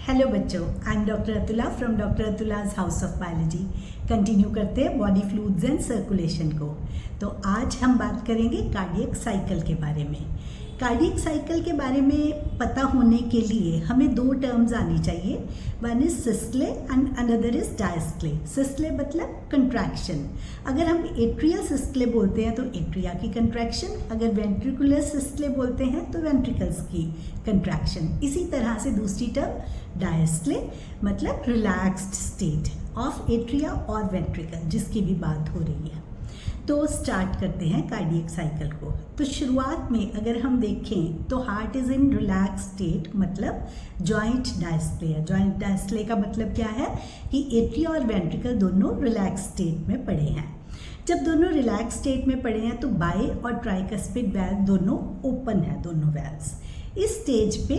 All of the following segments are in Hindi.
हेलो बच्चों, I am doctor Atula from doctor Atula's house of biology. Continue करते हैं बॉडी फ्लूइड्स एंड सर्कुलेशन को। तो आज हम बात करेंगे कार्डियक साइकिल के बारे में। कार्डियक साइकिल के बारे में पता होने के लिए हमें दो टर्म्स आनी चाहिए। One is systole and another is diastole. Systole मतलब कंट्रैक्शन। अगर हम एट्रियल सिस्टले बोलते हैं तो एट्रिया की कंट्रैक्शन, अगर वेंट्रिकुलर सिस्टले बोलते हैं तो वेंट्रिकल्स की कंट्रैक्शन। इसी तरह से दूसरी टर्म डायस्टले मतलब रिलैक्स्ड स्टेट ऑफ एट्रिया और वेंट्रिकल, जिसकी भी बात हो रही है। तो स्टार्ट करते हैं कार्डियक साइकिल को। तो शुरुआत में अगर हम देखें तो heart is in relax state, मतलब जॉइंट डायस्टले है। जॉइंट डायस्टले का मतलब क्या है कि एट्रिया और वेंट्रिकल दोनों रिलैक्स स्टेट में पड़े हैं। जब दोनों रिलैक्स स्टेट में पड़े हैं तो बाई और ट्राइकस्पिड वैल्व दोनों ओपन है, दोनों वैल्व्स। इस स्टेज पे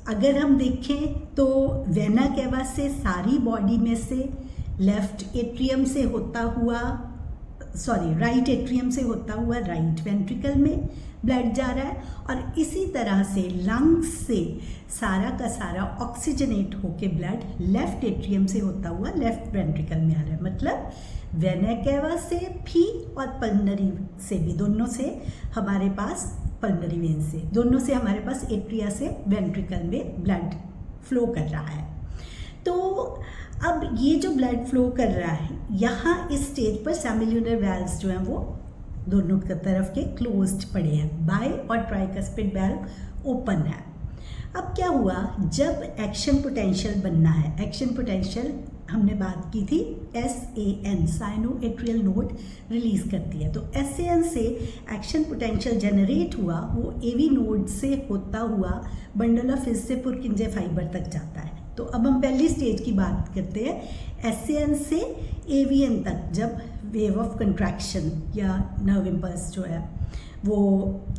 अगर हम देखें तो वेना कैवा से सारी बॉडी में से लेफ्ट एट्रियम से होता हुआ राइट एट्रियम से होता हुआ राइट वेंट्रिकल में ब्लड जा रहा है, और इसी तरह से लंग्स से सारा का सारा ऑक्सीजनेट होके ब्लड लेफ्ट एट्रियम से होता हुआ लेफ्ट वेंट्रिकल में आ रहा है। मतलब वेना कैवा से भी और पल्मनरी से भी, दोनों से हमारे पास, पल्मनरी वेन से दोनों से हमारे पास एट्रिया से वेंट्रिकल में ब्लड फ्लो कर रहा है। तो अब ये जो ब्लड फ्लो कर रहा है, यहाँ इस स्टेज पर सेमिल्यूनर वैल्व्स जो हैं वो दोनों तरफ के क्लोज्ड पड़े हैं, बाय और ट्राइकस्पिड वैल्व ओपन है। अब क्या हुआ, जब एक्शन पोटेंशियल बनना है, एक्शन पोटेंशियल हमने बात की थी SAN cyano atrial node release करती है। तो SAN से एक्शन पोटेंशियल जनरेट हुआ, वो AV नोड से होता हुआ बंडल ऑफ फिज से पुरकिंजे फाइबर तक जाता है। तो अब हम पहली स्टेज की बात करते हैं, SAN से AVN तक जब वेव ऑफ कंट्रैक्शन या नर्व इम्पल्स जो है वो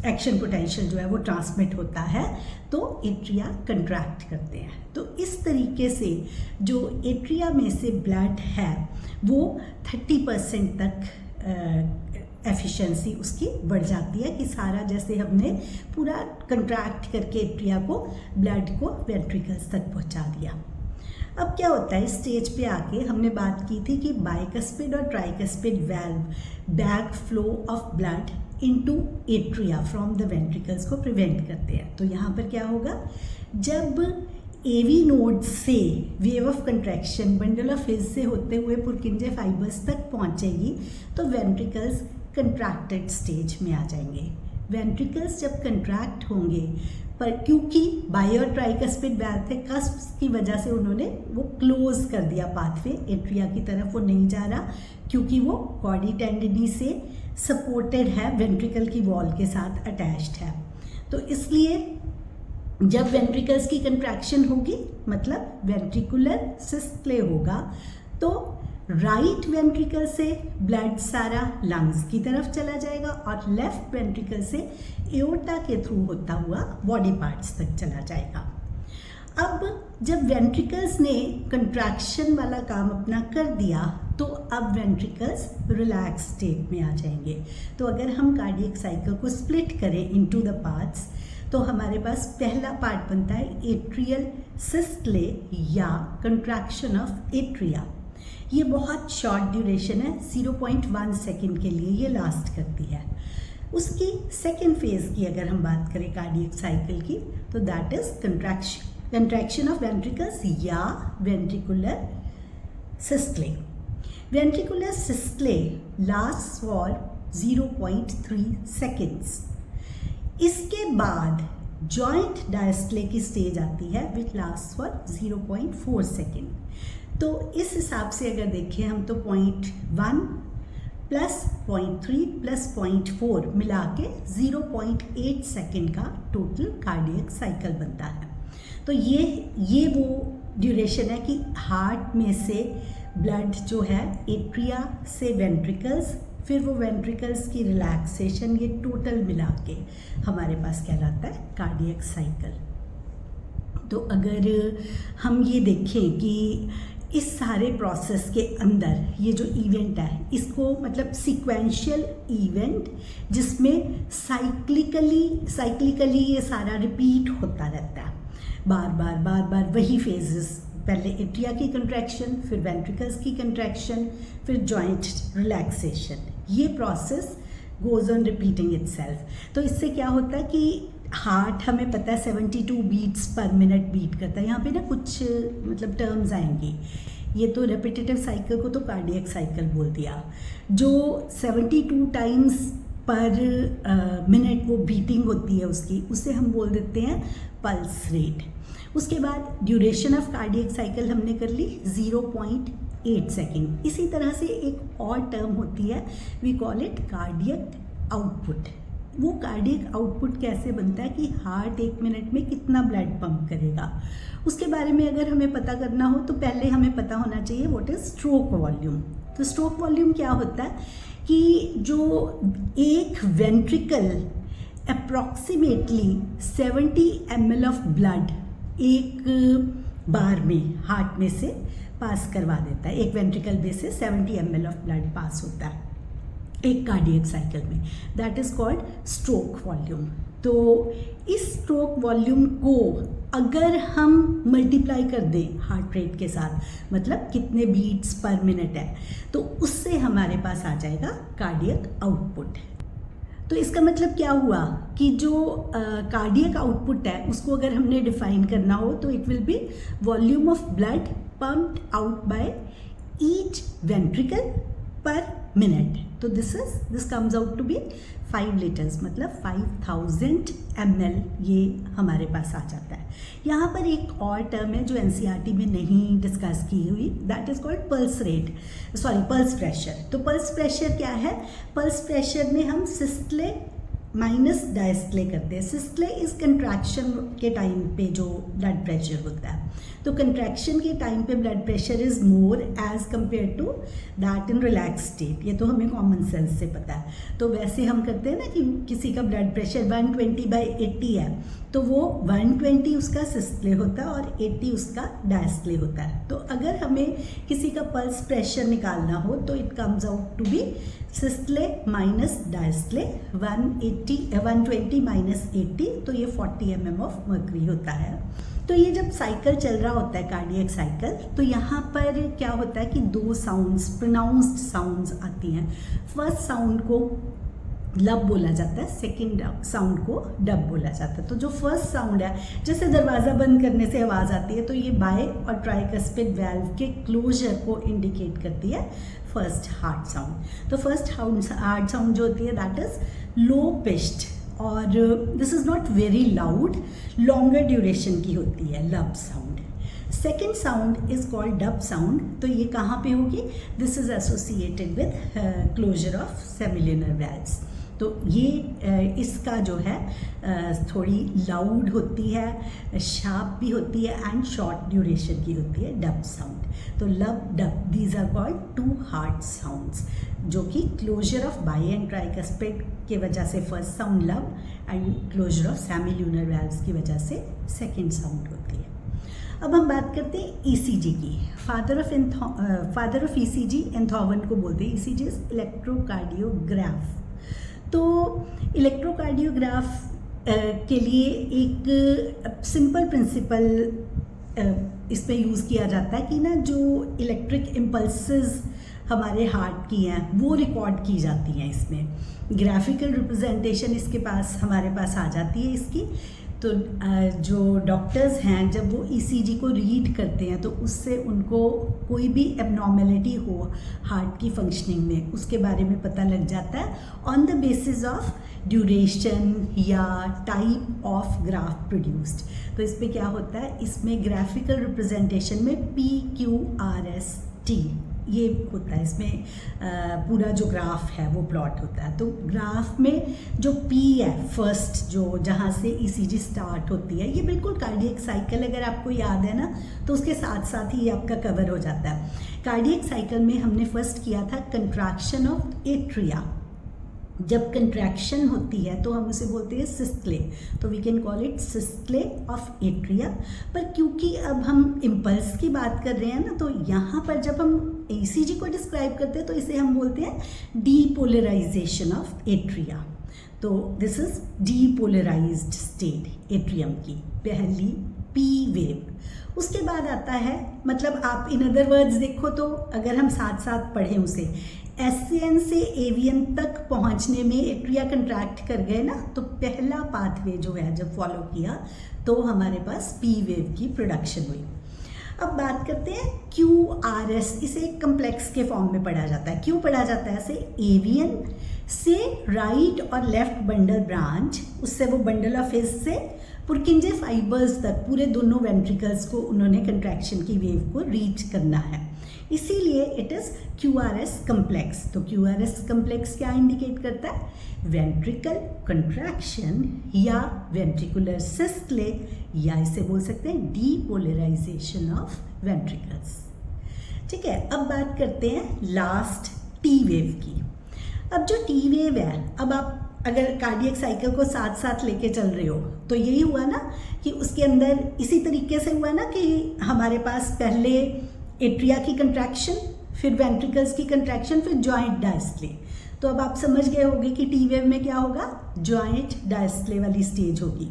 एक्शन पोटेंशियल जो है वो ट्रांसमिट होता है तो एट्रिया कंट्रैक्ट करते हैं। तो इस तरीके से जो एट्रिया में से ब्लड है वो 30% तक एफिशिएंसी उसकी बढ़ जाती है कि सारा, जैसे हमने पूरा कंट्रैक्ट करके एट्रिया को, ब्लड को वेंट्रिकल्स तक पहुंचा दिया। अब क्या होता है, स्टेज पे आके हमने बात की थी कि बाइकस्पिड और tricuspid valve back flow of blood into atria from the ventricles को प्रिवेंट करते हैं। तो यहाँ पर क्या होगा, जब AV नोड से wave of contraction bundle of फिज से होते हुए पुरकिंजे फाइबर्स तक पहुँचेगी तो वेंट्रिकल्स कंट्रैक्टेड स्टेज में आ जाएंगे। वेंट्रिकल्स जब कंट्रैक्ट होंगे, पर क्योंकि बाई और ट्राइकस्पिड वैल्व थे, कस्प की वजह से उन्होंने वो क्लोज कर दिया पाथवे, एट्रिया की तरफ वो नहीं जा रहा क्योंकि वो कॉर्डी टेंडिनी से सपोर्टेड है, वेंट्रिकल की वॉल के साथ अटैच्ड है। तो इसलिए जब वेंट्रिकल्स की कंट्रैक्शन होगी, मतलब वेंट्रिकुलर सिस्टले होगा, तो राइट वेंट्रिकल से ब्लड सारा लंग्स की तरफ चला जाएगा और लेफ्ट वेंट्रिकल से एओर्टा के थ्रू होता हुआ बॉडी पार्ट्स तक चला जाएगा। अब जब वेंट्रिकल्स ने कंट्रैक्शन वाला काम अपना कर दिया तो अब वेंट्रिकल्स रिलैक्स स्टेट में आ जाएंगे। तो अगर हम कार्डियक साइकिल को स्प्लिट करें इनटू द पार्ट्स तो हमारे पास पहला पार्ट बनता है एट्रियल सिस्टले या कंट्रैक्शन ऑफ एट्रिया। ये बहुत शॉर्ट ड्यूरेशन है, 0.1 सेकेंड के लिए ये लास्ट करती है। उसकी सेकेंड फेज की अगर हम बात करें कार्डियक साइकिल की तो that is contraction of ventricles या ventricular systole. Ventricular systole last for 0.3 seconds. इसके बाद जॉइंट डायस्टले की स्टेज आती है विच लास्ट फॉर 0.4 सेकेंड। तो इस हिसाब से अगर देखें हम तो 0.1 प्लस 0.3 प्लस 0.4 मिला के 0.8 सेकेंड का टोटल कार्डियक साइकिल बनता है। तो ये वो ड्यूरेशन है कि हार्ट में से ब्लड जो है एट्रिया से वेंट्रिकल्स, फिर वो वेंट्रिकल्स की रिलैक्सेशन, ये टोटल मिला के हमारे पास कहलाता है कार्डियक साइकिल। तो अगर हम ये देखें कि इस सारे प्रोसेस के अंदर ये जो इवेंट है, इसको मतलब सीक्वेंशियल इवेंट जिसमें साइक्लिकली ये सारा रिपीट होता रहता है। बार बार वही फेजेस, पहले एट्रिया की कंट्रैक्शन, फिर वेंट्रिकल्स की कंट्रैक्शन, फिर जॉइंट रिलैक्सेशन, ये process goes on repeating itself. तो इससे क्या होता है कि हार्ट हमें पता है 72 बीट्स पर मिनट बीट करता है। यहाँ पे ना कुछ मतलब टर्म्स आएंगे, ये तो रेपिटेटिव साइकिल को तो कार्डियक साइकिल बोल दिया। जो 72 टाइम्स पर मिनट वो बीटिंग होती है उसकी, उसे हम बोल देते हैं पल्स रेट। उसके बाद ड्यूरेशन ऑफ कार्डियक साइकिल हमने कर ली 0.8 सेकेंड। इसी तरह से एक और टर्म होती है, we call it cardiac output. वो कार्डियक आउटपुट कैसे बनता है कि हार्ट 1 मिनट में कितना ब्लड पंप करेगा, उसके बारे में अगर हमें पता करना हो तो पहले हमें पता होना चाहिए व्हाट इज स्ट्रोक वॉल्यूम। तो स्ट्रोक वॉल्यूम क्या होता है कि जो एक ventricle approximately 70 ml of blood एक बार में हार्ट में से पास करवा देता है। एक वेंट्रिकल में से 70 ml ऑफ ब्लड पास होता है एक कार्डियक साइकिल में, that is called stroke volume. तो इस स्ट्रोक वॉल्यूम को अगर हम मल्टीप्लाई कर दें हार्ट रेट के साथ, मतलब कितने बीट्स पर मिनट है, तो उससे हमारे पास आ जाएगा कार्डियक आउटपुट। तो इसका मतलब क्या हुआ कि जो कार्डियक आउटपुट है उसको अगर हमने डिफाइन करना हो तो it will be volume of blood pumped out by each ventricle per minute. तो this comes out to be 5 litres, मतलब 5000 ml ये हमारे पास आ जाता है। यहाँ पर एक और टर्म है जो एनसीईआरटी में नहीं डिस्कस की हुई, that is called pulse pressure. तो पल्स प्रेशर क्या है? पल्स प्रेशर में हम सिस्टले माइनस डायस्टले करते हैं। सिस्टले इज कंट्रैक्शन के टाइम पे जो ब्लड प्रेशर होता है, तो कंट्रैक्शन के टाइम पे blood pressure is more as compare to that in relax state. ये तो हमें कॉमन सेंस से पता है। तो वैसे हम करते हैं ना कि किसी का ब्लड प्रेशर 120/80 है, तो वो 120 उसका सिस्टले होता है और 80 उसका डायस्टले होता है। तो अगर हमें किसी का पल्स प्रेशर निकालना हो तो it comes out to be systole minus diastole, 120 minus 80, तो ये 40 mm ऑफ मर्क्यूरी होता है। तो ये जब साइकिल चल रहा होता है कार्डियक साइकिल, तो यहाँ पर क्या होता है कि 2 साउंड्स, प्रोनाउंस्ड साउंड्स आती हैं। फर्स्ट साउंड को लब बोला जाता है, सेकंड साउंड को डब बोला जाता है। तो जो फर्स्ट साउंड है, जैसे दरवाज़ा बंद करने से आवाज़ आती है, तो ये बाय और ट्राइकस्पिड वाल्व के क्लोजर को इंडिकेट करती है फर्स्ट हार्ट साउंड। तो फर्स्ट हार्ट साउंड जो होती है दैट इज लो पिच्ड और this is not very loud, longer duration की होती है lub sound. Second sound is called dub sound. तो ये कहाँ पे होगी? This is associated with closure of semilunar valves. तो ये इसका जो है थोड़ी लाउड होती है, शार्प भी होती है एंड शॉर्ट ड्यूरेशन की होती है डब साउंड। तो lub dub, these are called 2 heart sounds, जो कि closure of bi and tricuspid के वजह से first sound lub and closure of semilunar valves की वजह से सेकेंड साउंड होती है। अब हम बात करते हैं ईसीजी की। फादर ऑफ ईसीजी एंथोवन को बोलते हैं। ECG is electrocardiograph. तो इलेक्ट्रोकार्डियोग्राफ के लिए एक सिंपल प्रिंसिपल इसमें यूज़ किया जाता है कि ना जो इलेक्ट्रिक इम्पल्सेस हमारे हार्ट की हैं वो रिकॉर्ड की जाती हैं। इसमें ग्राफिकल रिप्रेजेंटेशन इसके पास हमारे पास आ जाती है इसकी। तो जो डॉक्टर्स हैं जब वो ईसीजी को रीड करते हैं तो उससे उनको कोई भी एबनॉर्मेलिटी हो हार्ट की फंक्शनिंग में उसके बारे में पता लग जाता है on the basis of duration या टाइप ऑफ ग्राफ प्रोड्यूस्ड। तो इस पर क्या होता है, इसमें ग्राफिकल रिप्रेजेंटेशन में PQRST ये होता है। इसमें पूरा जो ग्राफ है वो प्लॉट होता है। तो ग्राफ में जो P है फर्स्ट, जो जहाँ से ईसीजी स्टार्ट होती है, ये बिल्कुल कार्डियक साइकिल अगर आपको याद है ना तो उसके साथ साथ ही आपका कवर हो जाता है। कार्डियक साइकिल में हमने फर्स्ट किया था कंट्रैक्शन ऑफ एट्रिया। जब कंट्रैक्शन होती है तो हम उसे बोलते हैं सिस्टले, तो we can call it systole of atria. पर क्योंकि अब हम इम्पल्स की बात कर रहे हैं ना, तो यहाँ पर जब हम ईसीजी को डिस्क्राइब करते हैं तो इसे हम बोलते हैं डीपोलराइजेशन ऑफ एट्रिया। तो this is depolarised state atrium की, पहली पी वेव। उसके बाद आता है, मतलब आप इन अदर वर्ड्स देखो तो अगर हम साथ साथ पढ़ें उसे, एसएन से एवियन तक पहुंचने में एट्रिया कंट्रैक्ट कर गए ना, तो पहला पाथवे जो है जब फॉलो किया तो हमारे पास पी वेव की प्रोडक्शन हुई। अब बात करते हैं QRS। इसे एक कम्प्लेक्स के फॉर्म में पढ़ा जाता है। क्यों पढ़ा जाता है ऐसे? एवियन से राइट और लेफ्ट बंडल ब्रांच, उससे वो बंडल ऑफ हिज से पुरकिंजे फाइबर्स तक पूरे दोनों वेंट्रिकल्स को उन्होंने कंट्रैक्शन की वेव को रीच करना है, इसीलिए इट इज QRS कम्प्लेक्स। तो QRS कम्प्लेक्स क्या इंडिकेट करता है? वेंट्रिकल कंट्रैक्शन या वेंट्रिकुलर सिस्टले, या इसे बोल सकते हैं डीपोलराइजेशन ऑफ वेंट्रिकल्स। ठीक है, अब बात करते हैं लास्ट टी वेव की। अब जो टी वेव है, अब आप अगर कार्डियक साइकिल को साथ साथ लेके चल रहे हो तो यही हुआ ना कि उसके अंदर इसी तरीके से हुआ ना कि हमारे पास पहले एट्रिया की कंट्रैक्शन, फिर वेंट्रिकल्स की कंट्रैक्शन, फिर जॉइंट डायस्टले। तो अब आप समझ गए होंगे कि टी वेव में क्या होगा, जॉइंट डायस्टले वाली स्टेज होगी।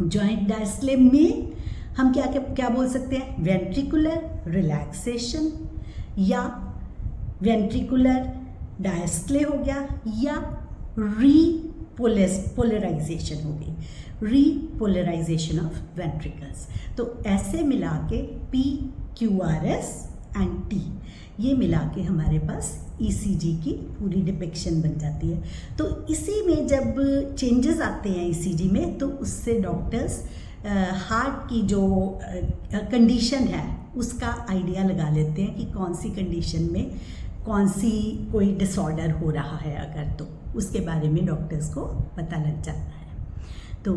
जॉइंट डायस्टले में हम क्या क्या क्या बोल सकते हैं? वेंट्रिकुलर रिलैक्सेशन या वेंट्रिकुलर डायस्टले हो गया, या रीपोलराइजेशन होगी, रीपोलराइजेशन ऑफ वेंट्रिकल्स। तो ऐसे मिला के PQRS एंड T, ये मिला के हमारे पास ECG की पूरी डिपिक्शन बन जाती है। तो इसी में जब चेंजेस आते हैं ECG में, तो उससे डॉक्टर्स हार्ट की जो कंडीशन है उसका आइडिया लगा लेते हैं कि कौन सी कंडीशन में कौन सी कोई डिसऑर्डर हो रहा है, अगर तो उसके बारे में डॉक्टर्स को पता लग जाता है। तो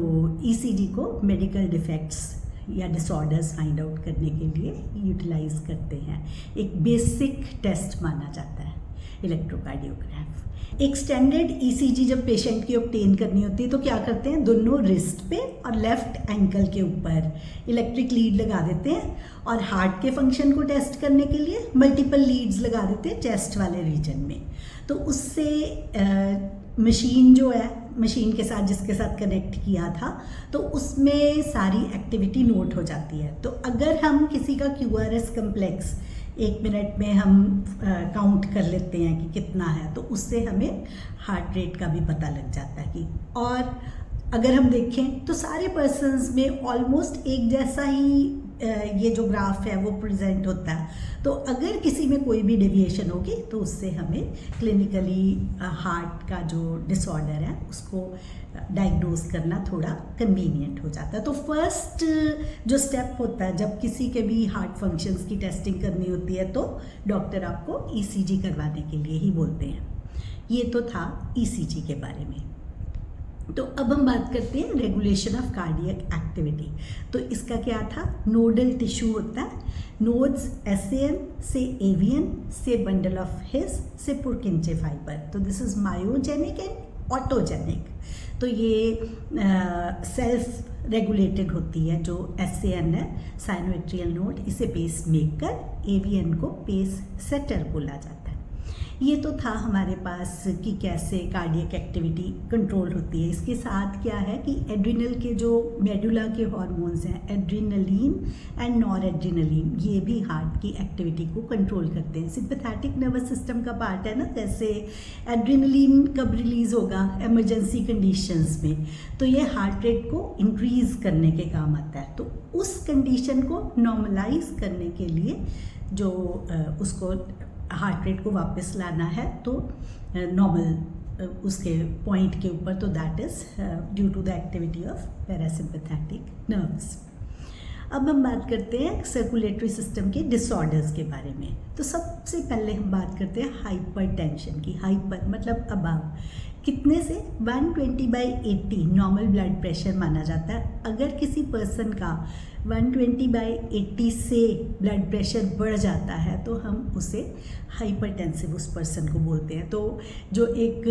ECG को मेडिकल डिफेक्ट्स या डिसऑर्डर्स फाइंड आउट करने के लिए यूटिलाइज करते हैं। एक बेसिक टेस्ट माना जाता है इलेक्ट्रोकार्डियोग्राफ। एक स्टैंडर्ड ECG जब पेशेंट की ऑब्टेन करनी होती है तो क्या करते हैं, दोनों रिस्ट पे और लेफ्ट एंकल के ऊपर इलेक्ट्रिक लीड लगा देते हैं, और हार्ट के फंक्शन को टेस्ट करने के लिए मल्टीपल लीड्स लगा देते हैं चेस्ट वाले रीजन में। तो उससे मशीन जो है, मशीन के साथ जिसके साथ कनेक्ट किया था, तो उसमें सारी एक्टिविटी नोट हो जाती है। तो अगर हम किसी का QRS कम्प्लेक्स 1 मिनट में हम काउंट कर लेते हैं कि कितना है, तो उससे हमें हार्ट रेट का भी पता लग जाता है कि, और अगर हम देखें तो सारे पर्सन्स में ऑलमोस्ट एक जैसा ही ये जो ग्राफ है वो प्रेजेंट होता है। तो अगर किसी में कोई भी डेविएशन होगी तो उससे हमें क्लिनिकली हार्ट का जो डिसऑर्डर है उसको डायग्नोज करना थोड़ा कन्वीनियंट हो जाता है। तो फर्स्ट जो स्टेप होता है जब किसी के भी हार्ट फंक्शंस की टेस्टिंग करनी होती है, तो डॉक्टर आपको ECG करवाने के लिए ही बोलते हैं। ये तो था ECG के बारे में। तो अब हम बात करते हैं रेगुलेशन ऑफ कार्डियक एक्टिविटी। तो इसका क्या था, नोडल टिश्यू होता है, नोड्स SAN से एवियन से बंडल ऑफ हिज से पुरकिंचे फाइबर। तो this is myogenic and autogenic. तो ये सेल्फ रेगुलेटेड होती है। जो SAN है, साइनोएट्रियल नोड, इसे पेस मेकर, एवियन को पेस सेटर बोला जाता है। ये तो था हमारे पास कि कैसे कार्डियक एक्टिविटी कंट्रोल होती है। इसके साथ क्या है कि एड्रिनल के जो मेडुला के हार्मोन्स हैं, एड्रिनलिन एंड नॉर एड्रिनलिन, ये भी हार्ट की एक्टिविटी को कंट्रोल करते हैं। सिंपैथेटिक नर्वस सिस्टम का पार्ट है ना, जैसे एड्रिनलिन कब रिलीज होगा, इमरजेंसी कंडीशंस में, तो ये हार्ट रेट को इंक्रीज करने के काम आता है। तो उस कंडीशन को नॉर्मलाइज करने के लिए जो उसको हार्ट रेट को वापस लाना है, तो नॉर्मल उसके पॉइंट के ऊपर, तो that is due to the activity of parasympathetic nerves. अब हम बात करते हैं सर्कुलेटरी सिस्टम के डिसऑर्डर्स के बारे में। तो सबसे पहले हम बात करते हैं हाइपरटेंशन की। हाइपर मतलब अबाव, कितने से 120/80 नॉर्मल ब्लड प्रेशर माना जाता है। अगर किसी पर्सन का 120/80 से ब्लड प्रेशर बढ़ जाता है तो हम उसे हाइपरटेंसिव उस पर्सन को बोलते हैं। तो जो एक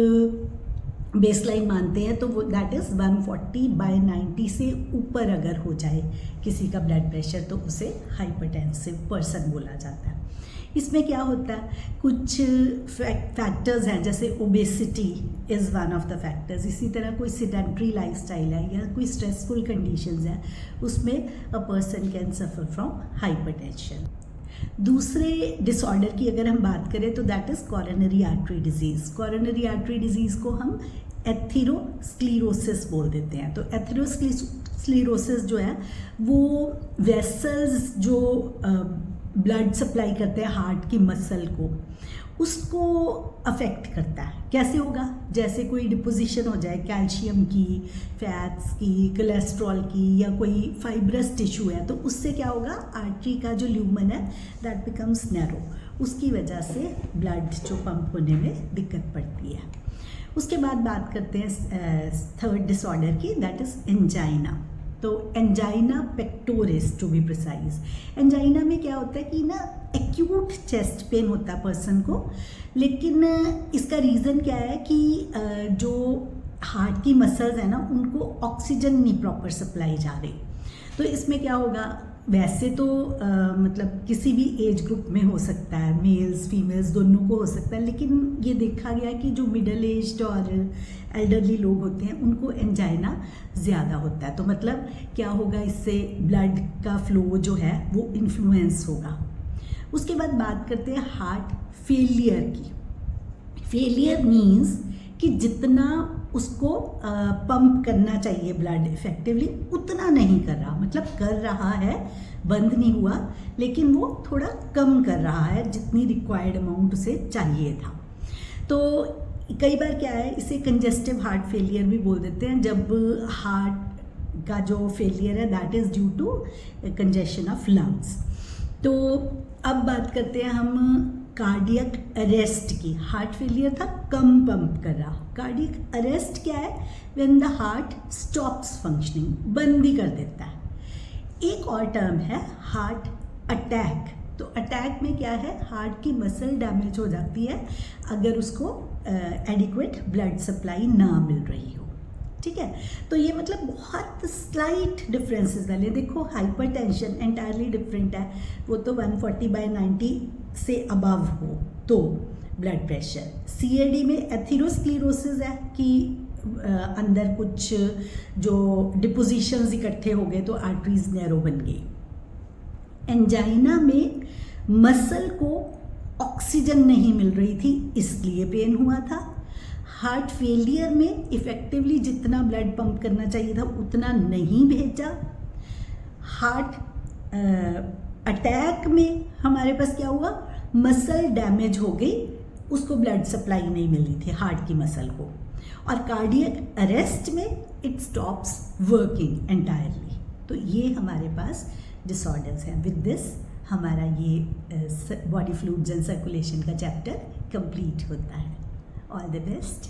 बेसलाइन मानते हैं तो वो दैट इज़ 140/90 से ऊपर अगर हो जाए किसी का ब्लड प्रेशर तो उसे हाइपरटेंसिव पर्सन बोला जाता है। इसमें क्या होता है, कुछ फैक्टर्स हैं, जैसे obesity is one of the factors. इसी तरह कोई सिडेंट्री लाइफस्टाइल है या कोई स्ट्रेसफुल कंडीशंस है, उसमें a person can suffer from hypertension. दूसरे डिसऑर्डर की अगर हम बात करें तो that is coronary artery disease. Coronary artery disease को हम एथेरोस्क्लेरोसिस बोल देते हैं। तो एथेरोस्क्लेरोसिस जो है वो वेसल्स जो ब्लड सप्लाई करते हैं हार्ट की मसल को, उसको अफेक्ट करता है। कैसे होगा, जैसे कोई डिपोजिशन हो जाए कैल्शियम की, फैट्स की, कोलेस्ट्रॉल की, या कोई फाइब्रस टिश्यू है, तो उससे क्या होगा, आर्टरी का जो ल्यूमन है दैट बिकम्स नैरो, उसकी वजह से ब्लड जो पंप होने में दिक्कत पड़ती है। उसके बाद बात करते हैं थर्ड डिसऑर्डर की, दैट इज़ एंजाइना। तो angina pectoris to be precise. Angina में क्या होता है कि ना एक्यूट चेस्ट पेन होता है पर्सन को, लेकिन इसका रीज़न क्या है कि जो हार्ट की मसल्स है ना उनको ऑक्सीजन नहीं प्रॉपर सप्लाई जा रही। तो इसमें क्या होगा, वैसे तो मतलब किसी भी एज ग्रुप में हो सकता है, मेल्स फीमेल्स दोनों को हो सकता है, लेकिन ये देखा गया कि जो मिडिल एज्ड और एल्डरली लोग होते हैं उनको एंजाइना ज़्यादा होता है। तो मतलब क्या होगा, इससे ब्लड का फ्लो जो है वो इन्फ्लुएंस होगा। उसके बाद बात करते हैं हार्ट फेलियर की। फेलियर मीन्स कि जितना उसको पंप करना चाहिए ब्लड इफेक्टिवली उतना नहीं कर रहा, मतलब कर रहा है, बंद नहीं हुआ, लेकिन वो थोड़ा कम कर रहा है जितनी रिक्वायर्ड अमाउंट उसे चाहिए था। तो कई बार क्या है, इसे कंजेस्टिव हार्ट फेलियर भी बोल देते हैं, जब हार्ट का जो फेलियर है that is due to congestion of lungs. तो अब बात करते हैं हम कार्डियक अरेस्ट की। हार्ट फेलियर था, कम पंप कर रहा। कार्डियक अरेस्ट क्या है, when the heart stops functioning, बंद ही कर देता है। एक और टर्म है हार्ट अटैक। तो अटैक में क्या है, हार्ट की मसल डैमेज हो जाती है अगर उसको एडिक्वेट ब्लड सप्लाई ना मिल रही हो। ठीक है, तो ये मतलब बहुत स्लाइट डिफरेंसेस वाले। देखो हाइपरटेंशन एंटायरली डिफरेंट है, वो तो 140/90 से अबव हो तो ब्लड प्रेशर। सीएडी में एथेरोस्क्लेरोसिस है कि अंदर कुछ जो डिपोजिशंस इकट्ठे हो गए तो आर्टरीज नैरो बन गई। एंजाइना में मसल को ऑक्सीजन नहीं मिल रही थी इसलिए पेन हुआ था। हार्ट फेलियर में इफेक्टिवली जितना ब्लड पंप करना चाहिए था उतना नहीं भेजा। हार्ट अटैक में हमारे पास क्या हुआ, मसल डैमेज हो गई, उसको ब्लड सप्लाई नहीं मिल रही थी हार्ट की मसल को। और कार्डियक अरेस्ट में इट स्टॉप्स वर्किंग एंटायरली। तो ये हमारे पास डिसऑर्डर्स हैं। विद दिस हमारा ये बॉडी फ्लूइड्स एंड सर्कुलेशन का चैप्टर कंप्लीट होता है। All the best.